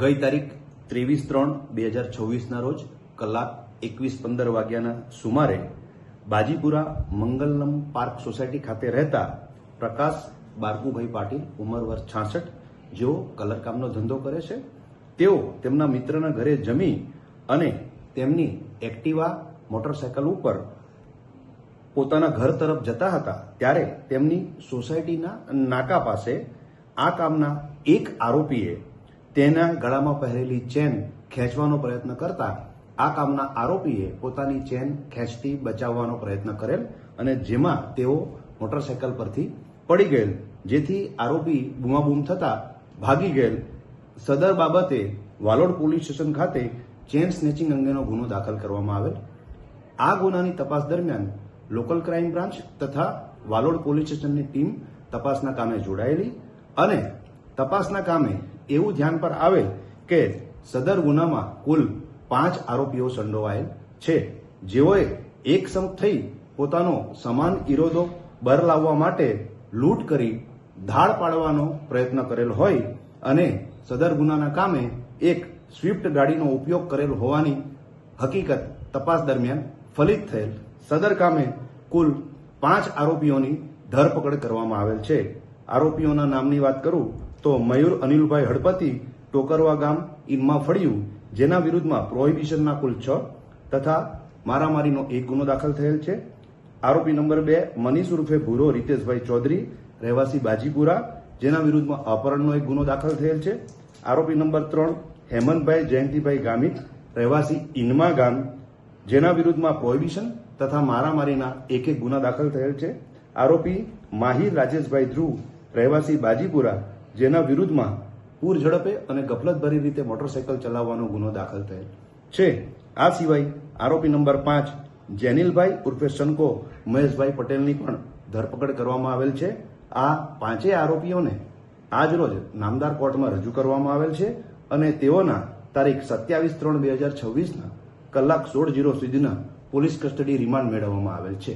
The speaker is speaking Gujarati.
ગઈ તારીખ 23/3/2026 રોજ કલાક 21:15 વાગ્યાના સુમારે બાજીપુરા મંગલમ પાર્ક સોસાયટી ખાતે રહેતા પ્રકાશ બારકુભાઈ પાટીલ, ઉંમર વર્ષ 66, જેઓ કલરકામનો ધંધો કરે છે, તેઓ તેમના મિત્રના ઘરે જમી અને તેમની એક્ટિવા મોટરસાયકલ ઉપર પોતાના ઘર તરફ જતા હતા ત્યારે તેમની સોસાયટીના નાકા પાસે આ કામના એક આરોપીએ તેના ગળામાં પહેરેલી ચેન ખેંચવાનો પ્રયત્ન કરતા આ કામના આરોપીએ પોતાની ચેન ખેંચતી બચાવવાનો પ્રયત્ન કરેલ અને જેમાં તેઓ મોટરસાયકલ પરથી પડી ગયેલ, જેથી આરોપી બૂમાબૂમ થતા ભાગી ગયેલ. સદર બાબતે વાલોડ પોલીસ સ્ટેશન ખાતે ચેન સ્નેચિંગ અંગેનો ગુનો દાખલ કરવામાં આવેલ. આ ગુનાની તપાસ દરમિયાન લોકલ ક્રાઇમ બ્રાન્ચ તથા વાલોડ પોલીસ સ્ટેશનની ટીમ તપાસના કામે જોડાયેલી અને તપાસના કામે એવું ધ્યાન પર આવેલ કે સદર ગુનામાં કુલ 5 આરોપીઓ સંડોવાયેલ છે, જેઓએ એકસમ થઈ પોતાનો સમાન ઇરાદો બર લાવવા માટે લૂંટ કરી ધાડ પાડવાનો પ્રયત્ન કરેલ હોય અને સદર ગુનાના કામે એક સ્વિફ્ટ ગાડીનો ઉપયોગ કરેલ હોવાની હકીકત તપાસ દરમિયાન ફલિત થયેલ. સદર કામે કુલ 5 આરોપીઓની ધરપકડ કરવામાં આવેલ છે. આરોપીઓના નામની વાત કરું તો મયુર અનિલભાઈ હળપતિ, ટોકરવા ગામ, ઇન્મા ફળિયું, જેના વિરુદ્ધમાં પ્રોહિબિશનના કુલ 6 તથા મારામારીનો 1 ગુનો દાખલ થયેલ છે. આરોપી નંબર 2 મનીષ ઉર્ફે ભૂરો રીતેશભાઈ ચૌધરી, રહેવાસી બાજીપુરા, જેના વિરુદ્ધમાં અપહરણનો 1 ગુનો દાખલ થયેલ છે. આરોપી નંબર 3 હેમંતભાઈ જયંતિભાઈ ગામિત, રહેવાસી ઇન્મા ગામ, જેના વિરુદ્ધમાં પ્રોહિબિશન તથા મારામારીના 1 ગુના દાખલ થયેલ છે. આરોપી માહિર રાજેશભાઈ ધ્રુવ, રહેવાસી બાજીપુરા, જેના વિરુદ્ધમાં પૂર ઝડપે અને ગફલતભરી રીતે મોટરસાયકલ ચલાવવાનો ગુનો દાખલ થયેલ છે. આ સિવાય આરોપી નંબર 5 જેનિલભાઈ ઉર્ફે સનકો મહેશભાઈ પટેલની પણ ધરપકડ કરવામાં આવેલ છે. આ 5 આરોપીઓને આજરોજ નામદાર કોર્ટમાં રજૂ કરવામાં આવેલ છે અને તેઓના તારીખ 27/3/2026 કલાક 16:00 સુધીના પોલીસ કસ્ટડી રિમાન્ડ મેળવવામાં આવેલ છે.